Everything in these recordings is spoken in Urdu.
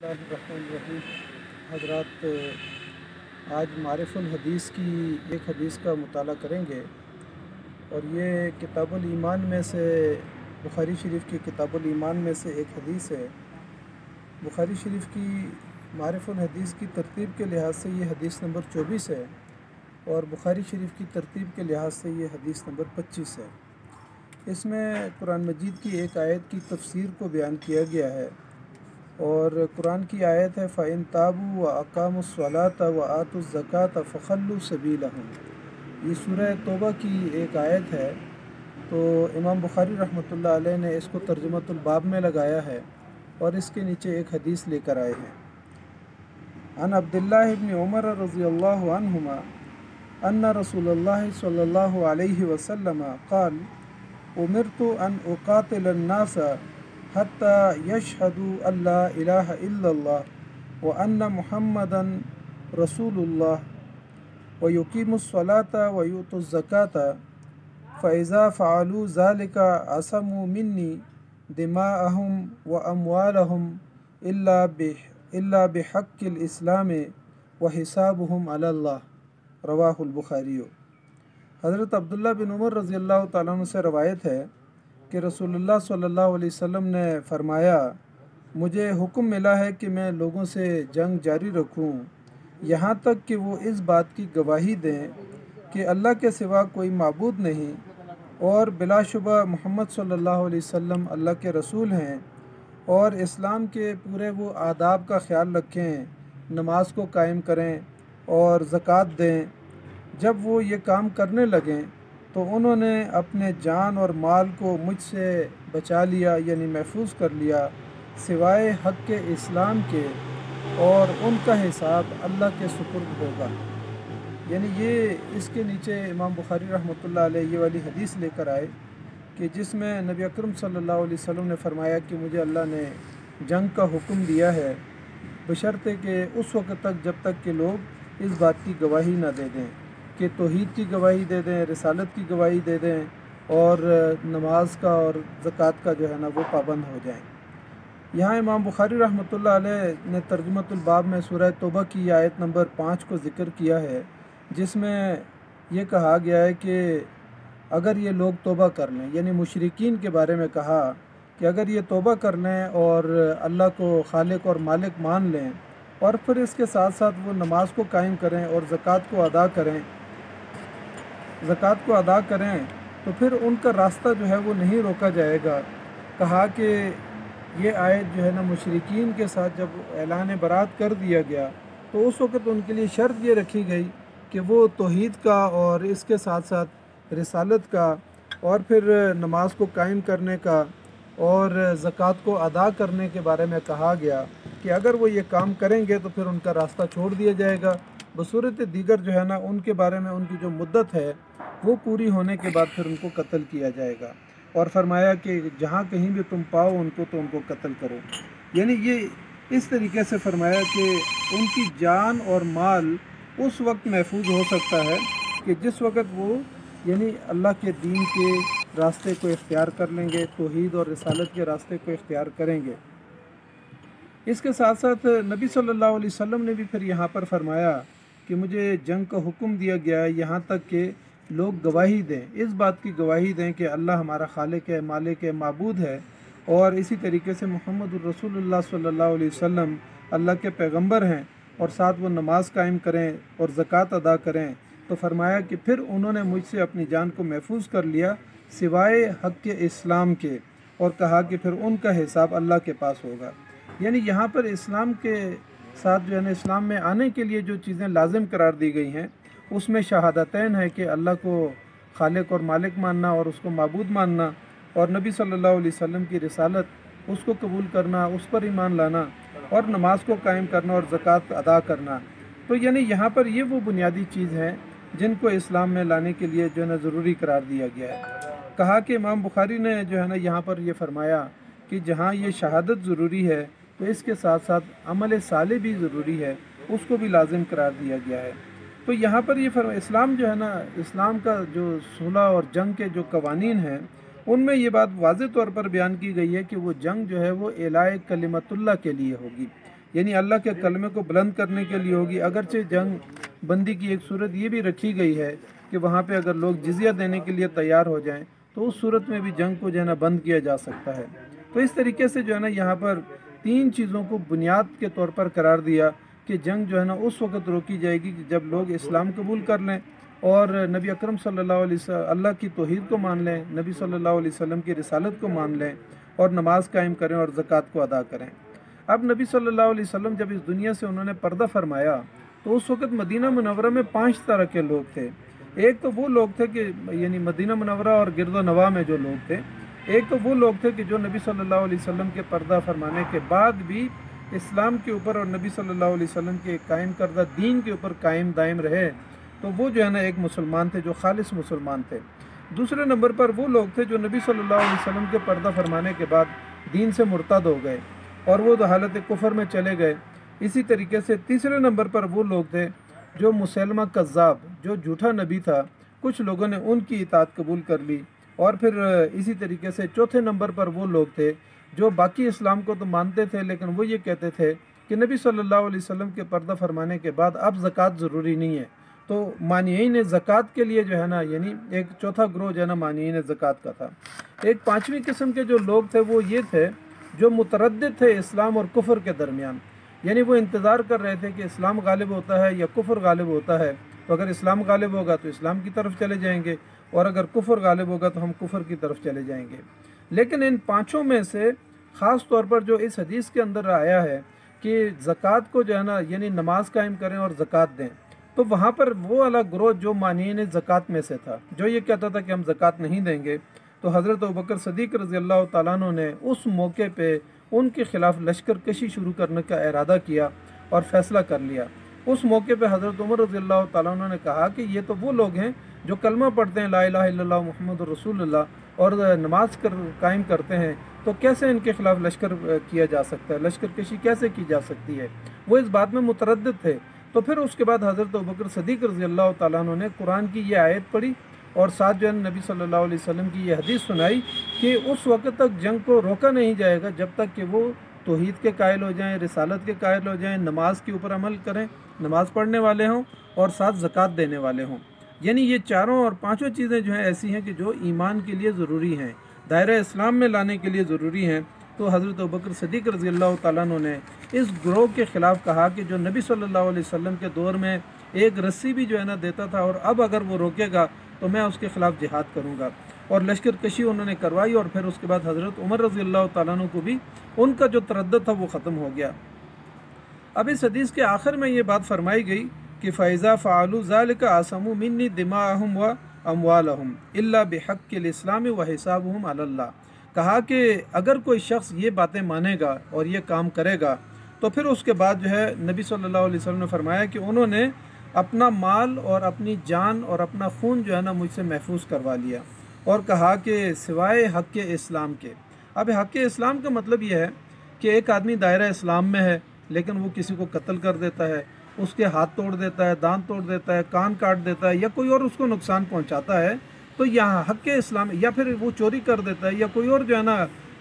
الرحمن حضرات، آج معرف الحدیث کی ایک حدیث کا مطالعہ کریں گے اور یہ کتاب الایمان میں سے بخاری شریف کی کتاب الایمان میں سے ایک حدیث ہے۔ بخاری شریف کی معرف الحدیث کی ترتیب کے لحاظ سے یہ حدیث نمبر 24 ہے اور بخاری شریف کی ترتیب کے لحاظ سے یہ حدیث نمبر 25 ہے۔ اس میں قرآن مجید کی ایک آیت کی تفسیر کو بیان کیا گیا ہے اور قرآن کی آیت ہے فَإِن تَابُوا وَأَقَامُوا الصَّلَاةَ وَآتُوا الزَّكَاةَ فَخَلُّوا سَبِيلَهُمْ۔ یہ سورہ توبہ کی ایک آیت ہے، تو امام بخاری رحمۃ اللہ علیہ نے اس کو ترجمۃ الباب میں لگایا ہے اور اس کے نیچے ایک حدیث لے کر آئے ہیں۔ عن عبداللہ بن عمر رضی اللہ عنہما ان رسول اللہ صلی اللہ علیہ وسلم قال امرت ان اقاتل الناس حتى يشهدوا ان لا اله الا الله وان محمدا رسول الله ويقيموا الصلاة ويؤتوا الزكاة فإذا فعلوا ذلك عصموا مني دماءهم وأموالهم إلا بحق الإسلام وحسابهم على الله۔ رواہ البخاری۔ حضرت عبداللہ بن عمر رضی اللہ تعالیٰ عنہ سے روایت ہے کہ رسول اللہ صلی اللہ علیہ وسلم نے فرمایا، مجھے حکم ملا ہے کہ میں لوگوں سے جنگ جاری رکھوں یہاں تک کہ وہ اس بات کی گواہی دیں کہ اللہ کے سوا کوئی معبود نہیں اور بلا شبہ محمد صلی اللہ علیہ وسلم اللہ کے رسول ہیں، اور اسلام کے پورے وہ آداب کا خیال رکھیں، نماز کو قائم کریں اور زکوٰۃ دیں۔ جب وہ یہ کام کرنے لگیں تو انہوں نے اپنے جان اور مال کو مجھ سے بچا لیا، یعنی محفوظ کر لیا، سوائے حق کے اسلام کے، اور ان کا حساب اللہ کے سپرد ہوگا۔ یعنی یہ اس کے نیچے امام بخاری رحمۃ اللہ علیہ یہ والی حدیث لے کر آئے کہ جس میں نبی اکرم صلی اللہ علیہ وسلم نے فرمایا کہ مجھے اللہ نے جنگ کا حکم دیا ہے، بشرطے کہ اس وقت تک جب تک کہ لوگ اس بات کی گواہی نہ دے دیں کہ توحید کی گواہی دے دیں، رسالت کی گواہی دے دیں اور نماز کا اور زکوٰۃ کا جو ہے نا وہ پابند ہو جائیں۔ یہاں امام بخاری رحمۃ اللہ علیہ نے ترجمۃ الباب میں سورہ توبہ کی آیت نمبر 5 کو ذکر کیا ہے، جس میں یہ کہا گیا ہے کہ اگر یہ لوگ توبہ کر لیں، یعنی مشرکین کے بارے میں کہا کہ اگر یہ توبہ کر لیں اور اللہ کو خالق اور مالک مان لیں اور پھر اس کے ساتھ ساتھ وہ نماز کو قائم کریں اور زکوٰۃ کو ادا کریں تو پھر ان کا راستہ جو ہے وہ نہیں روکا جائے گا۔ کہا کہ یہ آیت جو ہے نا مشرکین کے ساتھ جب اعلان برات کر دیا گیا تو اس وقت ان کے لیے شرط یہ رکھی گئی کہ وہ توحید کا اور اس کے ساتھ ساتھ رسالت کا اور پھر نماز کو قائم کرنے کا اور زکوٰۃ کو ادا کرنے کے بارے میں کہا گیا کہ اگر وہ یہ کام کریں گے تو پھر ان کا راستہ چھوڑ دیا جائے گا۔ بصورت دیگر جو ہے نا ان کے بارے میں ان کی جو مدت ہے وہ پوری ہونے کے بعد پھر ان کو قتل کیا جائے گا، اور فرمایا کہ جہاں کہیں بھی تم پاؤ ان کو تو ان کو قتل کرو۔ یعنی یہ اس طریقے سے فرمایا کہ ان کی جان اور مال اس وقت محفوظ ہو سکتا ہے کہ جس وقت وہ یعنی اللہ کے دین کے راستے کو اختیار کر لیں گے، توحید اور رسالت کے راستے کو اختیار کریں گے۔ اس کے ساتھ ساتھ نبی صلی اللہ علیہ وسلم نے بھی پھر یہاں پر فرمایا کہ مجھے جنگ کا حکم دیا گیا ہے یہاں تک کہ لوگ گواہی دیں، اس بات کی گواہی دیں کہ اللہ ہمارا خالق ہے، مالک ہے، معبود ہے، اور اسی طریقے سے محمد الرسول اللہ صلی اللہ علیہ وسلم اللہ کے پیغمبر ہیں، اور ساتھ وہ نماز قائم کریں اور زکوٰۃ ادا کریں۔ تو فرمایا کہ پھر انہوں نے مجھ سے اپنی جان کو محفوظ کر لیا سوائے حق کے اسلام کے، اور کہا کہ پھر ان کا حساب اللہ کے پاس ہوگا۔ یعنی یہاں پر اسلام کے ساتھ جو ہے نا اسلام میں آنے کے لیے جو چیزیں لازم قرار دی گئی ہیں اس میں شہادتین ہے کہ اللہ کو خالق اور مالک ماننا اور اس کو معبود ماننا، اور نبی صلی اللہ علیہ وسلم کی رسالت اس کو قبول کرنا، اس پر ایمان لانا، اور نماز کو قائم کرنا اور زکوٰۃ ادا کرنا۔ تو یعنی یہاں پر یہ وہ بنیادی چیز ہیں جن کو اسلام میں لانے کے لیے جو ہے نا ضروری قرار دیا گیا ہے۔ کہا کہ امام بخاری نے جو ہے نا یہاں پر یہ فرمایا کہ جہاں یہ شہادت ضروری ہے تو اس کے ساتھ ساتھ عمل صالح بھی ضروری ہے، اس کو بھی لازم قرار دیا گیا ہے۔ تو یہاں پر یہ اسلام جو ہے نا اسلام کا جو صلح اور جنگ کے جو قوانین ہیں ان میں یہ بات واضح طور پر بیان کی گئی ہے کہ وہ جنگ جو ہے وہ اعلاء کلمت اللہ کے لیے ہوگی، یعنی اللہ کے کلمے کو بلند کرنے کے لیے ہوگی۔ اگرچہ جنگ بندی کی ایک صورت یہ بھی رکھی گئی ہے کہ وہاں پہ اگر لوگ جزیہ دینے کے لیے تیار ہو جائیں تو اس صورت میں بھی جنگ کو جو ہے نا بند کیا جا سکتا ہے۔ تو اس طریقے سے جو ہے نا یہاں پر 3 چیزوں کو بنیاد کے طور پر قرار دیا کہ جنگ جو ہے نا اس وقت روکی جائے گی کہ جب لوگ اسلام قبول کر لیں اور نبی اکرم صلی اللہ علیہ وسلم اللہ کی توحید کو مان لیں، نبی صلی اللہ علیہ وسلم کی رسالت کو مان لیں اور نماز قائم کریں اور زکوٰۃ کو ادا کریں۔ اب نبی صلی اللہ علیہ وسلم جب اس دنیا سے انہوں نے پردہ فرمایا تو اس وقت مدینہ منورہ میں 5 طرح کے لوگ تھے۔ ایک تو وہ لوگ تھے کہ یعنی مدینہ منورہ اور گرد و نواح میں جو لوگ تھے، ایک تو وہ لوگ تھے کہ جو نبی صلی اللہ علیہ وسلم کے پردہ فرمانے کے بعد بھی اسلام کے اوپر اور نبی صلی اللہ علیہ وسلم کے قائم کردہ دین کے اوپر قائم دائم رہے، تو وہ جو ہے نا ایک مسلمان تھے، جو خالص مسلمان تھے۔ دوسرے نمبر پر وہ لوگ تھے جو نبی صلی اللہ علیہ وسلم کے پردہ فرمانے کے بعد دین سے مرتد ہو گئے اور وہ تو حالت کفر میں چلے گئے۔ اسی طریقے سے تیسرے نمبر پر وہ لوگ تھے جو مسلمہ کذاب، جو جھوٹا نبی تھا، کچھ لوگوں نے ان کی اطاعت قبول کر لی۔ اور پھر اسی طریقے سے چوتھے نمبر پر وہ لوگ تھے جو باقی اسلام کو تو مانتے تھے لیکن وہ یہ کہتے تھے کہ نبی صلی اللہ علیہ وسلم کے پردہ فرمانے کے بعد اب زکوٰۃ ضروری نہیں ہے۔ تو مانعین زکوٰۃ کے لیے جو ہے نا یعنی ایک چوتھا گروہ جو ہے نا مانعین زکوٰۃ کا تھا۔ ایک 5ویں قسم کے جو لوگ تھے وہ یہ تھے جو متردد تھے اسلام اور کفر کے درمیان، یعنی وہ انتظار کر رہے تھے کہ اسلام غالب ہوتا ہے یا کفر غالب ہوتا ہے، تو اگر اسلام غالب ہوگا تو اسلام کی طرف چلے جائیں گے اور اگر کفر غالب ہوگا تو ہم کفر کی طرف چلے جائیں گے۔ لیکن ان 5 میں سے خاص طور پر جو اس حدیث کے اندر آیا ہے کہ زکوٰۃ کو جو ہے نا یعنی نماز قائم کریں اور زکوٰۃ دیں، تو وہاں پر وہ والا گروہ جو مانعین زکوٰۃ میں سے تھا، جو یہ کہتا تھا کہ ہم زکوٰۃ نہیں دیں گے، تو حضرت ابوبکر صدیق رضی اللہ تعالیٰ عنہ نے اس موقع پہ ان کے خلاف لشکر کشی شروع کرنے کا ارادہ کیا اور فیصلہ کر لیا۔ اس موقع پہ حضرت عمر رضی اللہ تعالیٰ عنہ نے کہا کہ یہ تو وہ لوگ ہیں جو کلمہ پڑھتے ہیں لا الہ الا اللہ محمد رسول اللہ اور نماز قائم کرتے ہیں، تو کیسے ان کے خلاف لشکر کیا جا سکتا ہے، لشکر کشی کیسے کی جا سکتی ہے؟ وہ اس بات میں متردد تھے۔ تو پھر اس کے بعد حضرت ابوبکر صدیق رضی اللہ تعالیٰ عنہ نے قرآن کی یہ آیت پڑھی اور ساتھ جو ہے نبی صلی اللہ علیہ وسلم کی یہ حدیث سنائی کہ اس وقت تک جنگ کو روکا نہیں جائے گا جب تک کہ وہ توحید کے قائل ہو جائیں، رسالت کے قائل ہو جائیں، نماز کے اوپر عمل کریں، نماز پڑھنے والے ہوں اور ساتھ زکوٰۃ دینے والے ہوں۔ یعنی یہ 4 اور 5 چیزیں جو ہیں ایسی ہیں کہ جو ایمان کے لیے ضروری ہیں، دائرہ اسلام میں لانے کے لیے ضروری ہیں۔ تو حضرت ابوبکر صدیق رضی اللہ تعالیٰ عنہ نے اس گروہ کے خلاف کہا کہ جو نبی صلی اللہ علیہ وسلم کے دور میں ایک رسی بھی جو ہے نا دیتا تھا اور اب اگر وہ روکے گا تو میں اس کے خلاف جہاد کروں گا، اور لشکر کشی انہوں نے کروائی۔ اور پھر اس کے بعد حضرت عمر رضی اللہ تعالیٰ عنہ کو بھی ان کا جو تردد تھا وہ ختم ہو گیا۔ اب اس حدیث کے آخر میں یہ بات فرمائی گئی کہ فَإِذَا فَعَلُوا ذَلِكَ عَصَمُوا مِنِّي دِمَاءَهُمْ وَأَمْوَالَهُمْ إِلَّا بِحَقِّ الْإِسْلَامِ وَحِسَابُهُمْ عَلَى اللَّهِ۔ کہا کہ اگر کوئی شخص یہ باتیں مانے گا اور یہ کام کرے گا تو پھر اس کے بعد جو ہے نبی صلی اللہ علیہ وسلم نے فرمایا کہ انہوں نے اپنا مال اور اپنی جان اور اپنا خون جو ہے نا مجھ سے محفوظ کروا لیا، اور کہا کہ سوائے حق اسلام کے۔ اب حق اسلام کا مطلب یہ ہے کہ ایک آدمی دائرہ اسلام میں ہے لیکن وہ کسی کو قتل کر دیتا ہے، اس کے ہاتھ توڑ دیتا ہے، دانت توڑ دیتا ہے، کان کاٹ دیتا ہے یا کوئی اور اس کو نقصان پہنچاتا ہے، تو یہاں حق اسلام، یا پھر وہ چوری کر دیتا ہے یا کوئی اور جو ہے نا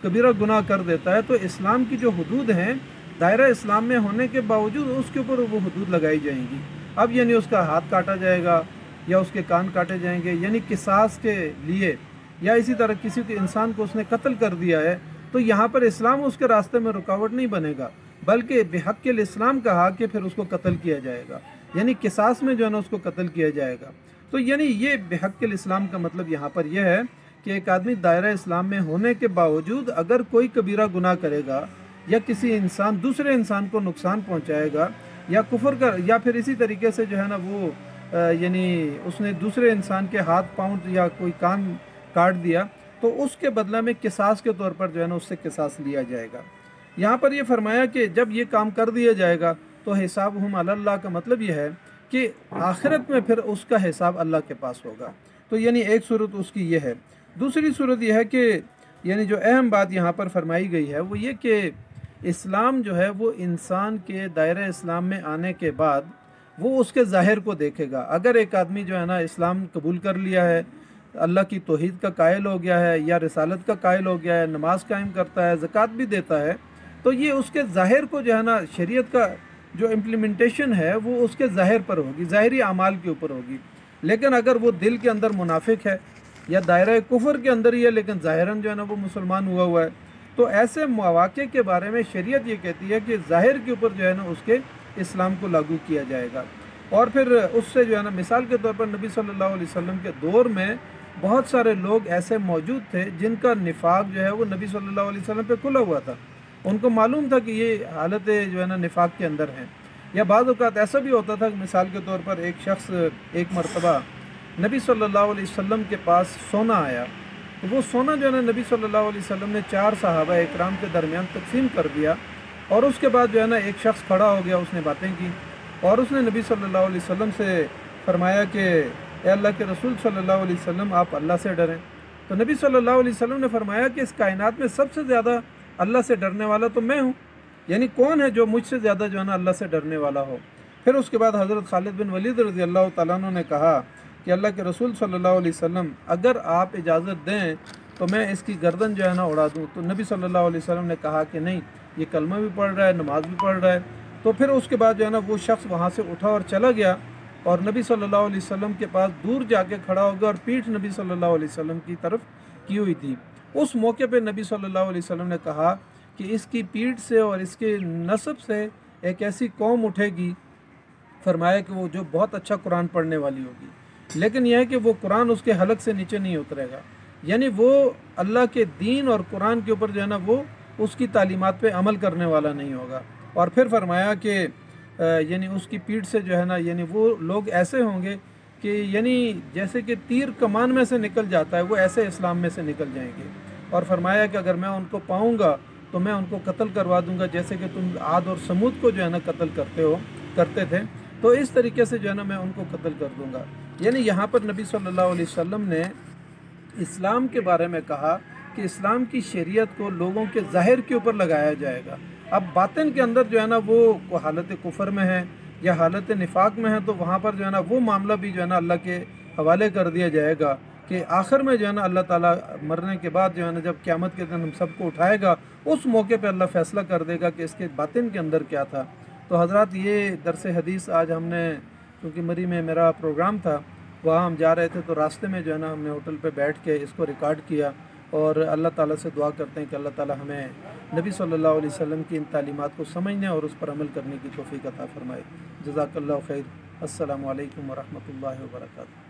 کبیرہ گناہ کر دیتا ہے، تو اسلام کی جو حدود ہیں دائرہ اسلام میں ہونے کے باوجود اس کے اوپر وہ حدود لگائی جائیں گی۔ اب یعنی اس کا ہاتھ کاٹا جائے گا یا اس کے کان کاٹے جائیں گے، یعنی قصاص کے لیے، یا اسی طرح کسی کے انسان کو اس نے قتل کر دیا ہے تو یہاں پر اسلام اس کے راستے میں رکاوٹ نہیں بنے گا، بلکہ بحق الاسلام کہا کہ پھر اس کو قتل کیا جائے گا، یعنی قصاص میں جو ہے نا اس کو قتل کیا جائے گا۔ تو یعنی یہ بحق الاسلام کا مطلب یہاں پر یہ ہے کہ ایک آدمی دائرہ اسلام میں ہونے کے باوجود اگر کوئی کبیرہ گناہ کرے گا یا کسی انسان دوسرے انسان کو نقصان پہنچائے گا یا کفر کر، یا پھر اسی طریقے سے جو ہے نا وہ یعنی اس نے دوسرے انسان کے ہاتھ پاؤں یا کوئی کان کاٹ دیا، تو اس کے بدلہ میں قصاص کے طور پر جو ہے نا اس سے قصاص لیا جائے گا۔ یہاں پر یہ فرمایا کہ جب یہ کام کر دیا جائے گا تو حسابہم علی اللہ کا مطلب یہ ہے کہ آخرت میں پھر اس کا حساب اللہ کے پاس ہوگا۔ تو یعنی ایک صورت اس کی یہ ہے۔ دوسری صورت یہ ہے کہ یعنی جو اہم بات یہاں پر فرمائی گئی ہے وہ یہ کہ اسلام جو ہے وہ انسان کے دائرہ اسلام میں آنے کے بعد وہ اس کے ظاہر کو دیکھے گا۔ اگر ایک آدمی جو ہے نا اسلام قبول کر لیا ہے، اللہ کی توحید کا قائل ہو گیا ہے یا رسالت کا قائل ہو گیا ہے، نماز قائم کرتا ہے، زکوٰۃ بھی دیتا ہے، تو تو یہ اس کے ظاہر کو جو ہے نا شریعت کا جو امپلیمنٹیشن ہے وہ اس کے ظاہر پر ہوگی، ظاہری اعمال کے اوپر ہوگی۔ لیکن اگر وہ دل کے اندر منافق ہے یا دائرہ کفر کے اندر ہی ہے لیکن ظاہراً جو ہے نا وہ مسلمان ہوا ہے، تو ایسے مواقع کے بارے میں شریعت یہ کہتی ہے کہ ظاہر کے اوپر جو ہے نا اس کے اسلام کو لاگو کیا جائے گا۔ اور پھر اس سے جو ہے نا مثال کے طور پر نبی صلی اللہ علیہ وسلم کے دور میں بہت سارے لوگ ایسے موجود تھے جن کا نفاق جو ہے وہ نبی صلی اللہ علیہ وسلم پہ کھلا ہوا تھا، ان کو معلوم تھا کہ یہ حالت جو ہے نا نفاق کے اندر ہیں۔ یا بعض اوقات ایسا بھی ہوتا تھا کہ مثال کے طور پر ایک شخص ایک مرتبہ نبی صلی اللہ علیہ وسلم کے پاس سونا آیا، تو وہ سونا جو ہے نا نبی صلی اللہ علیہ وسلم نے 4 صحابہ اکرام کے درمیان تقسیم کر دیا، اور اس کے بعد جو ہے نا ایک شخص کھڑا ہو گیا، اس نے باتیں کی اور اس نے نبی صلی اللہ علیہ وسلم سے فرمایا کہ اے اللہ کے رسول صلی اللہ علیہ وسلم آپ اللہ سے ڈریں۔ تو نبی صلی اللہ علیہ وسلم نے فرمایا کہ اس کائنات میں سب سے زیادہ اللہ سے ڈرنے والا تو میں ہوں، یعنی کون ہے جو مجھ سے زیادہ جو ہے نا اللہ سے ڈرنے والا ہو۔ پھر اس کے بعد حضرت خالد بن ولید رضی اللہ تعالیٰ عنہ نے کہا کہ اللہ کے رسول صلی اللہ علیہ وسلم اگر آپ اجازت دیں تو میں اس کی گردن جو ہے نا اڑا دوں۔ تو نبی صلی اللہ علیہ وسلم نے کہا کہ نہیں، یہ کلمہ بھی پڑھ رہا ہے، نماز بھی پڑھ رہا ہے۔ تو پھر اس کے بعد جو ہے نا وہ شخص وہاں سے اٹھا اور چلا گیا، اور نبی صلی اللہ علیہ وسلم کے پاس دور جا کے کھڑا ہو گیا اور پیٹھ نبی صلی اللہ علیہ وسلم کی طرف کی ہوئی تھی۔ اس موقع پہ نبی صلی اللہ علیہ وسلم نے کہا کہ اس کی پیٹھ سے اور اس کے نسب سے ایک ایسی قوم اٹھے گی، فرمایا کہ وہ جو بہت اچھا قرآن پڑھنے والی ہوگی، لیکن یہ ہے کہ وہ قرآن اس کے حلق سے نیچے نہیں اترے گا، یعنی وہ اللہ کے دین اور قرآن کے اوپر جو ہے نا وہ اس کی تعلیمات پہ عمل کرنے والا نہیں ہوگا۔ اور پھر فرمایا کہ یعنی اس کی پیٹھ سے جو ہے نا یعنی وہ لوگ ایسے ہوں گے کہ یعنی جیسے کہ تیر کمان میں سے نکل جاتا ہے، وہ ایسے اسلام میں سے نکل جائیں گے۔ اور فرمایا کہ اگر میں ان کو پاؤں گا تو میں ان کو قتل کروا دوں گا، جیسے کہ تم عاد اور سمود کو جو ہے نا قتل کرتے تھے، تو اس طریقے سے جو ہے نا میں ان کو قتل کر دوں گا۔ یعنی یہاں پر نبی صلی اللہ علیہ وسلم نے اسلام کے بارے میں کہا کہ اسلام کی شریعت کو لوگوں کے ظاہر کے اوپر لگایا جائے گا۔ اب باطن کے اندر جو ہے نا وہ حالت کفر میں ہے یا حالت نفاق میں ہے، تو وہاں پر جو ہے نا وہ معاملہ بھی جو ہے نا اللہ کے حوالے کر دیا جائے گا کہ آخر میں جو ہے نا اللہ تعالیٰ مرنے کے بعد جو ہے نا جب قیامت کے دن ہم سب کو اٹھائے گا، اس موقع پہ اللہ فیصلہ کر دے گا کہ اس کے باطن کے اندر کیا تھا۔ تو حضرات یہ درس حدیث آج ہم نے، کیونکہ مری میں میرا پروگرام تھا، وہاں ہم جا رہے تھے تو راستے میں جو ہے نا ہم نے ہوٹل پہ بیٹھ کے اس کو ریکارڈ کیا، اور اللہ تعالیٰ سے دعا کرتے ہیں کہ اللہ تعالیٰ ہمیں نبی صلی اللہ علیہ وسلم کی ان تعلیمات کو سمجھنے اور اس پر عمل کرنے کی توفیق عطا فرمائے۔ جزاک اللہ خیر۔ السلام علیکم ورحمۃ اللہ وبرکاتہ۔